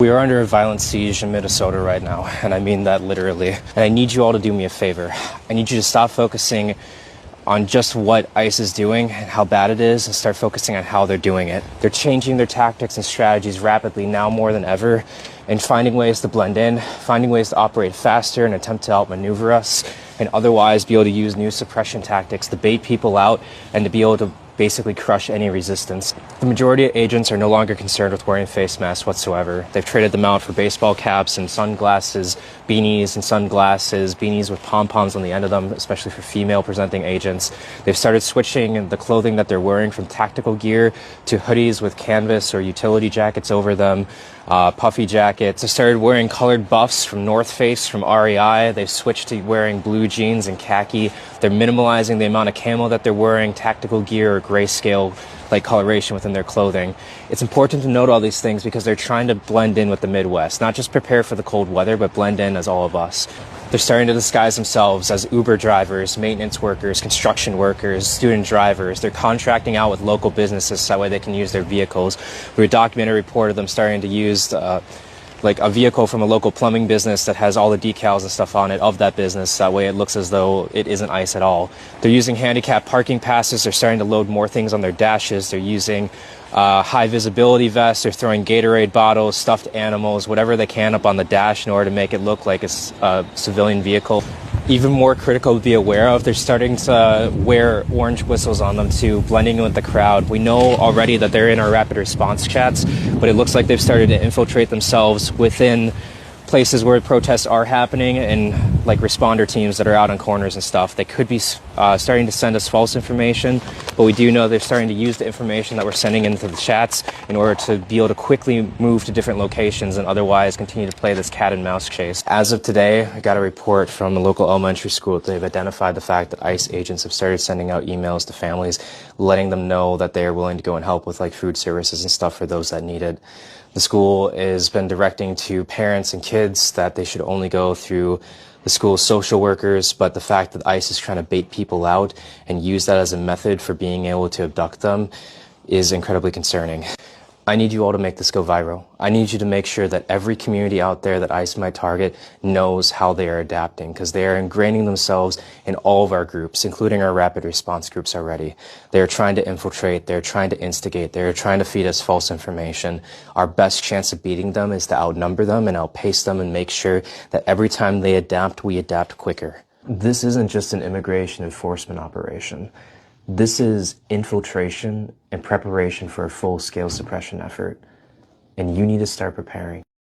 We are under a violent siege in Minnesota right now, and I mean that literally. And I need you all to do me a favor. I need you to stop focusing on just what ICE is doing and how bad it is, and start focusing on how they're doing it. They're changing their tactics and strategies rapidly now more than ever, and finding ways to blend in, finding ways to operate faster and attempt to outmaneuver us, and otherwise be able to use new suppression tactics to bait people out and to be able to basically crush any resistance. The majority of agents are no longer concerned with wearing face masks whatsoever. They've traded them out for baseball caps and sunglasses, beanies and sunglasses, beanies with pom-poms on the end of them, especially for female presenting agents. They've started switching the clothing that they're wearing from tactical gear to hoodies with canvas or utility jackets over them, puffy jackets. They started wearing colored buffs from North Face, from REI. They've switched to wearing blue jeans and khaki. They're minimalizing the amount of camo that they're wearing, tactical gear or grayscale like coloration within their clothing. It's important to note all these things because they're trying to blend in with the Midwest, not just prepare for the cold weather, but blend in as all of us. They're starting to disguise themselves as Uber drivers, maintenance workers, construction workers, student drivers. They're contracting out with local businesses so that way they can use their vehicles. We documented a report of them starting to use like a vehicle from a local plumbing business that has all the decals and stuff on it of that business. That way it looks as though it isn't ICE at all. They're using handicap parking passes. They're starting to load more things on their dashes. They're using high visibility vests. They're throwing Gatorade bottles, stuffed animals, whatever they can up on the dash in order to make it look like it's a civilian vehicle. Even more critical to be aware of, they're starting to wear orange whistles on them too, blending in with the crowd. We know already that they're in our rapid response chats, but it looks like they've started to infiltrate themselves within places where protests are happening, and like responder teams that are out on corners and stuff. They could be starting to send us false information, but we do know they're starting to use the information that we're sending into the chats in order to be able to quickly move to different locations and otherwise continue to play this cat and mouse chase. As of today, I got a report from a local elementary school that they've identified the fact that ICE agents have started sending out emails to families, letting them know that they are willing to go and help with like food services and stuff for those that need it. The school has been directing to parents and kids that they should only go through the school's social workers, but the fact that ICE is trying to bait people out and use that as a method for being able to abduct them is incredibly concerning. I need you all to make this go viral. I need you to make sure that every community out there that ICE might target knows how they are adapting, because they are ingraining themselves in all of our groups, including our rapid response groups already. They are trying to infiltrate, they're trying to instigate, they're trying to feed us false information. Our best chance of beating them is to outnumber them and outpace them and make sure that every time they adapt, we adapt quicker. This isn't just an immigration enforcement operation. This is infiltration and preparation for a full-scale suppression effort, and you need to start preparing.